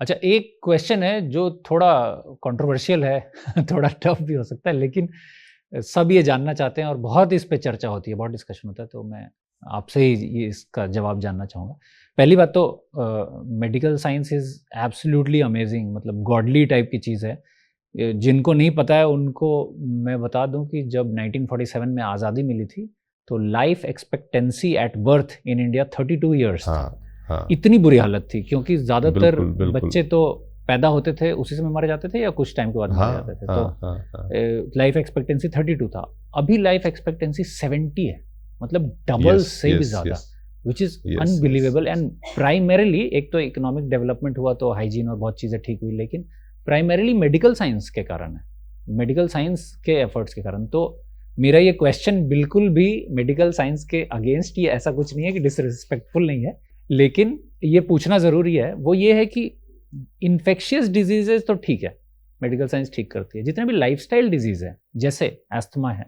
अच्छा, एक क्वेश्चन है जो थोड़ा कंट्रोवर्शियल है थोड़ा टफ भी हो सकता है, लेकिन सब ये जानना चाहते हैं और बहुत इस पे चर्चा होती है, बहुत डिस्कशन होता है, तो मैं आपसे ही ये इसका जवाब जानना चाहूँगा। पहली बात तो medical science is absolutely amazing, मतलब गॉडली टाइप की चीज़ है। जिनको नहीं पता है उनको मैं बता दूं कि जब 1947 में आज़ादी मिली थी, तो life expectancy at birth in India 32 years थी। हाँ हाँ, इतनी बुरी हालत थी क्योंकि ज़्यादातर बिल्कुल बिल्कुल। बच्चे तो पैदा होते थे उसी समय मर जाते थे या कुछ टाइम के बाद मर जाते थे। तो हाँ, लाइफ एक्सपेक्टेंसी 32 था। अभी लाइफ एक्सपेक्टेंसी 70 है, मतलब डबल यस से भी यस ज़्यादा, yes which is yes yes. Unbelievable. And primarily एक तो इकोनॉमिक डेवलपमेंट हुआ तो हाइजीन और बहुत चीज़ें ठीक हुई, लेकिन प्राइमरीली मेडिकल साइंस के कारण है, मेडिकल साइंस के एफर्ट्स के कारण। तो मेरा ये क्वेश्चन बिल्कुल भी मेडिकल साइंस के अगेंस्ट ही, ऐसा कुछ नहीं है कि डिसरिस्पेक्टफुल नहीं है, लेकिन ये पूछना ज़रूरी है। वो ये है कि इन्फेक्शियस डिजीजेज तो ठीक है, मेडिकल साइंस ठीक करती है। जितने भी लाइफस्टाइल डिजीज़ है, जैसे एस्थमा है,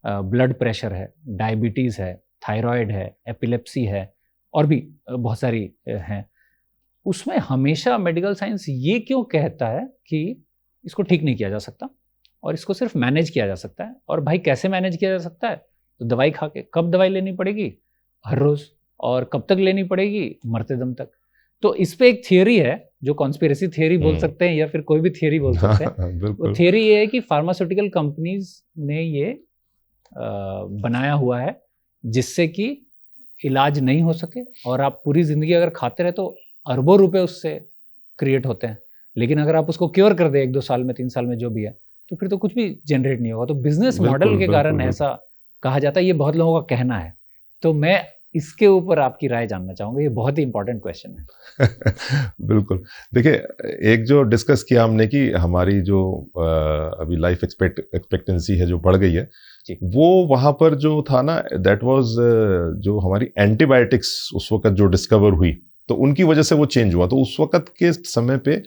ब्लड प्रेशर है, डायबिटीज़ है, थायराइड है, एपिलेप्सी है, और भी बहुत सारी हैं, उसमें हमेशा मेडिकल साइंस ये क्यों कहता है कि इसको ठीक नहीं किया जा सकता और इसको सिर्फ मैनेज किया जा सकता है। और भाई कैसे मैनेज किया जा सकता है? तो दवाई खा के। कब दवाई लेनी पड़ेगी? हर रोज़। और कब तक लेनी पड़ेगी? मरते दम तक। तो इस पे एक थियरी है जो कॉन्स्पिरेसी थियरी बोल सकते हैं या फिर कोई भी थियरी बोल सकते हैं। वो बिल्कुल। थियरी ये है कि फार्मास्यूटिकल कंपनीज ने ये बनाया हुआ है जिससे कि इलाज नहीं हो सके और आप पूरी ज़िंदगी अगर खाते रहे तो अरबों रुपए उससे क्रिएट होते हैं। लेकिन अगर आप उसको क्योर कर दें 1-2 साल में, 3 साल में, जो भी है, तो फिर तो कुछ भी जनरेट नहीं होगा। तो बिजनेस मॉडल बिल्कुल के बिल्कुल कारण बिल्कुल। ऐसा कहा जाता है, ये बहुत लोगों का कहना है। तो मैं इसके ऊपर आपकी राय जानना चाहूँगा, ये बहुत ही इंपॉर्टेंट क्वेश्चन है। बिल्कुल। देखिए, एक जो डिस्कस किया हमने कि हमारी जो अभी लाइफ एक्सपेक्टेंसी है जो बढ़ गई है, जी। वो वहाँ पर जो था ना, दैट वाज जो हमारी एंटीबायोटिक्स उस वक़्त जो डिस्कवर हुई, तो उनकी वजह से वो चेंज हुआ। तो उस वक़्त के समय पे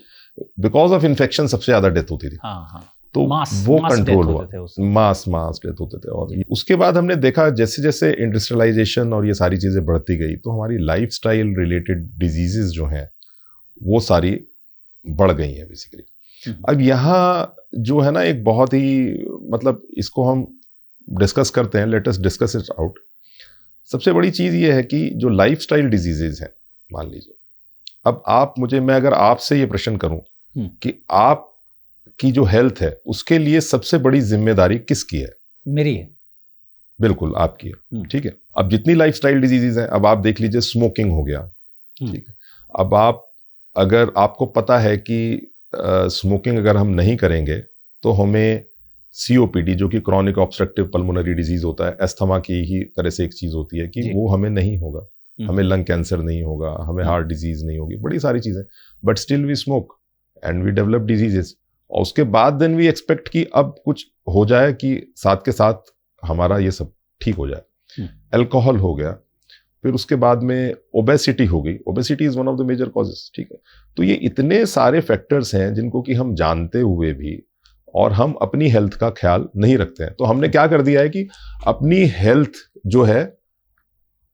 बिकॉज़ ऑफ इन्फेक्शन सबसे ज़्यादा डेथ होती थी। हाँ, हाँ। तो मास वो डेथ कंट्रोल हुआ, होते थे उस समय। मास डेथ होते थे। और उसके बाद हमने देखा जैसे जैसे इंडस्ट्रियलाइजेशन और ये सारी चीज़ें बढ़ती गई, तो हमारी लाइफस्टाइल रिलेटेड डिजीजेस जो हैं वो सारी बढ़ गई हैं बेसिकली। अब यहाँ जो है ना, एक बहुत ही, मतलब इसको हम डिस्कस करते हैं, let us discuss it out. सबसे बड़ी चीज़ ये है कि जो लाइफस्टाइल डिजीजेज हैं, मान लीजिए अब आप मुझे, मैं अगर आपसे ये प्रश्न करूं कि आप की जो हेल्थ है उसके लिए सबसे बड़ी जिम्मेदारी किसकी है? मेरी है। बिल्कुल आपकी है, ठीक है। अब जितनी लाइफस्टाइल डिजीजेज हैं, अब आप देख लीजिए, स्मोकिंग हो गया, ठीक है। अब आप, अगर आपको पता है कि स्मोकिंग अगर हम नहीं करेंगे तो हमें COPD, जो कि क्रॉनिक ऑब्स्ट्रक्टिव पल्मोनरी डिजीज होता है, अस्थमा की ही तरह से एक चीज होती है, कि वो हमें नहीं होगा, हमें लंग कैंसर नहीं होगा, हमें हार्ट डिजीज नहीं होगी, बड़ी सारी चीजें, but still we smoke and we develop diseases. और उसके बाद देन वी एक्सपेक्ट कि अब कुछ हो जाए कि साथ के साथ हमारा ये सब ठीक हो जाए। अल्कोहल हो गया, फिर उसके बाद में ओबेसिटी हो गई। Obesity is one of the major causes, ठीक है। तो ये इतने सारे फैक्टर्स हैं जिनको कि हम जानते हुए भी और हम अपनी हेल्थ का ख्याल नहीं रखते हैं। तो हमने क्या कर दिया है कि अपनी हेल्थ जो है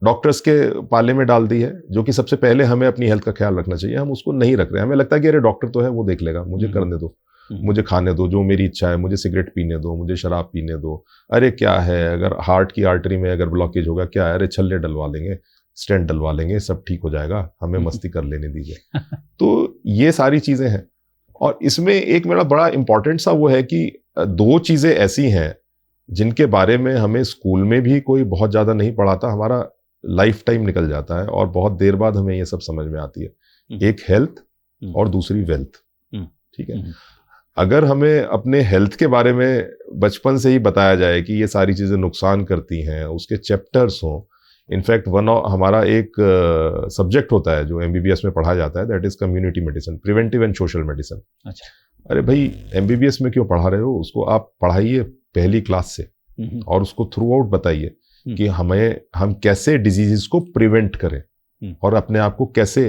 डॉक्टर्स के पाले में डाल दी है, जो कि सबसे पहले हमें अपनी हेल्थ का ख्याल रखना चाहिए, हम उसको नहीं रख रहे हैं। हमें लगता है कि अरे डॉक्टर तो है, वो देख लेगा, मुझे करने दो, मुझे खाने दो जो मेरी इच्छा है, मुझे सिगरेट पीने दो, मुझे शराब पीने दो, अरे क्या है, अगर हार्ट की आर्टरी में अगर ब्लॉकेज होगा क्या है, अरे छल्ले डलवा लेंगे, स्टेंट डलवा लेंगे, सब ठीक हो जाएगा, हमें मस्ती कर लेने दीजिए। तो ये सारी चीजें हैं। और इसमें एक मेरा बड़ा इंपॉर्टेंट सा वो है कि 2 चीजें ऐसी हैं जिनके बारे में हमें स्कूल में भी कोई बहुत ज्यादा नहीं पढ़ाता, हमारा लाइफ टाइम निकल जाता है और बहुत देर बाद हमें ये सब समझ में आती है। एक हेल्थ और दूसरी वेल्थ, ठीक है। अगर हमें अपने हेल्थ के बारे में बचपन से ही बताया जाए कि ये सारी चीजें नुकसान करती हैं, उसके चैप्टर्स हों, इनफैक्ट हमारा एक सब्जेक्ट होता है जो MBBS में पढ़ा जाता है, that is community medicine, preventive and social medicine. अच्छा, अरे भाई MBBS में क्यों पढ़ा रहे हो, उसको आप पढ़ाइए पहली क्लास से और उसको थ्रू आउट बताइए कि हम कैसे डिजीजेस को प्रिवेंट करें और अपने आप को कैसे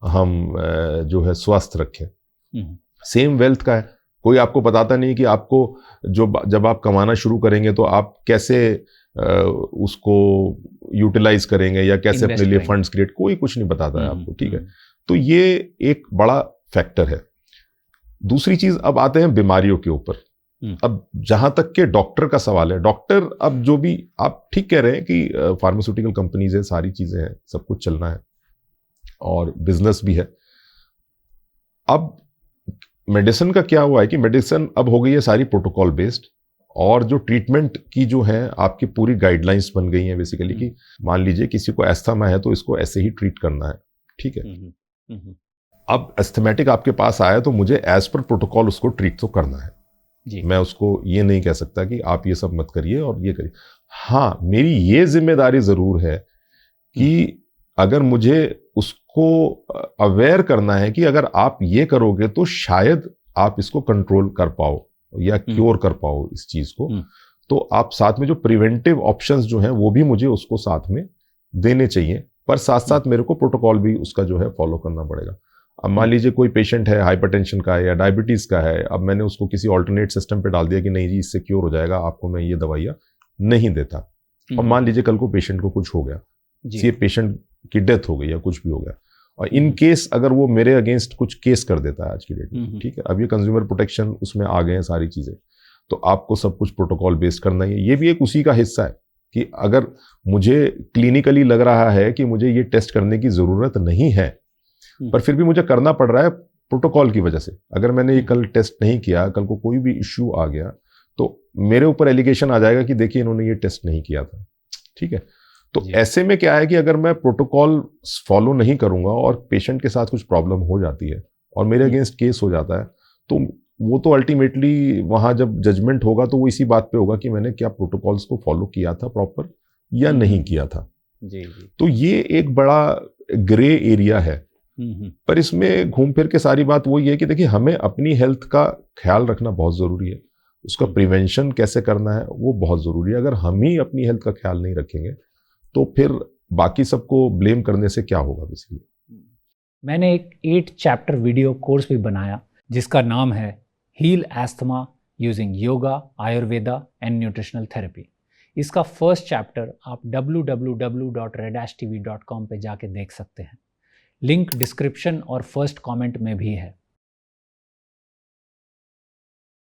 हम जो है स्वस्थ रखें। सेम वेल्थ का है, कोई आपको बताता नहीं कि आपको जब आप कमाना शुरू करेंगे तो आप कैसे उसको यूटिलाइज करेंगे या कैसे अपने लिए फंड्स क्रिएट, कोई कुछ नहीं बताता है आपको, ठीक है। तो ये एक बड़ा फैक्टर है। दूसरी चीज, अब आते हैं बीमारियों के ऊपर। अब जहां तक के डॉक्टर का सवाल है, डॉक्टर अब जो भी आप ठीक कह रहे हैं कि फार्मास्यूटिकल कंपनीज है, सारी चीजें हैं, सब कुछ चलना है और बिजनेस भी है। अब मेडिसिन का क्या हुआ है कि मेडिसिन अब हो गई है सारी प्रोटोकॉल बेस्ड, और जो ट्रीटमेंट की जो है आपकी पूरी गाइडलाइंस बन गई हैं बेसिकली कि मान लीजिए किसी को एस्थमा है तो इसको ऐसे ही ट्रीट करना है, ठीक है। अब एस्थमेटिक आपके पास आया तो मुझे एज पर प्रोटोकॉल उसको ट्रीट तो करना है जी। मैं उसको ये नहीं कह सकता कि आप ये सब मत करिए और ये करिए। हाँ, मेरी ये जिम्मेदारी जरूर है कि अगर मुझे उसको अवेयर करना है कि अगर आप ये करोगे तो शायद आप इसको कंट्रोल कर पाओ या क्योर कर पाओ इस चीज को, तो आप साथ में जो प्रिवेंटिव ऑप्शंस जो हैं वो भी मुझे उसको साथ में देने चाहिए, पर साथ साथ मेरे को प्रोटोकॉल भी उसका जो है फॉलो करना पड़ेगा। अब मान लीजिए कोई पेशेंट है हाइपरटेंशन का है या डायबिटीज का है, अब मैंने उसको किसी ऑल्टरनेट सिस्टम पे डाल दिया कि नहीं जी इससे क्योर हो जाएगा, आपको मैं ये दवाइयाँ नहीं देता, और मान लीजिए कल को पेशेंट को कुछ हो गया, ये पेशेंट की डेथ हो गई या कुछ भी हो गया, और इन केस अगर वो मेरे अगेंस्ट कुछ केस कर देता है आज की डेट में, ठीक है, अब ये कंज्यूमर प्रोटेक्शन उसमें आ गए हैं सारी चीजें, तो आपको सब कुछ प्रोटोकॉल बेस्ड करना ही है। ये भी एक उसी का हिस्सा है कि अगर मुझे क्लिनिकली लग रहा है कि मुझे ये टेस्ट करने की जरूरत नहीं है, पर फिर भी मुझे करना पड़ रहा है प्रोटोकॉल की वजह से, अगर मैंने ये कल टेस्ट नहीं किया, कल को कोई भी इश्यू आ गया तो मेरे ऊपर एलिगेशन आ जाएगा कि देखिए इन्होंने ये टेस्ट नहीं किया था, ठीक है। तो ऐसे में क्या है कि अगर मैं प्रोटोकॉल फॉलो नहीं करूंगा और पेशेंट के साथ कुछ प्रॉब्लम हो जाती है और मेरे अगेंस्ट केस हो जाता है, तो वो तो अल्टीमेटली वहां जब जजमेंट होगा तो वो इसी बात पे होगा कि मैंने क्या प्रोटोकॉल्स को फॉलो किया था प्रॉपर या नहीं किया था। जी। तो ये एक बड़ा ग्रे एरिया है, पर इसमें घूम फिर के सारी बात वही है कि देखिए हमें अपनी हेल्थ का ख्याल रखना बहुत जरूरी है, उसका प्रिवेंशन कैसे करना है वो बहुत जरूरी है। अगर हम ही अपनी हेल्थ का ख्याल नहीं रखेंगे तो फिर बाकी सबको ब्लेम करने से क्या होगा बेसिकली। मैंने एक 8 चैप्टर वीडियो कोर्स भी बनाया जिसका नाम है heal asthma using yoga, Ayurveda and nutritional therapy. इसका फर्स्ट चैप्टर आप www.redashtv.com पे जाके देख सकते हैं। लिंक डिस्क्रिप्शन और फर्स्ट कमेंट में भी है।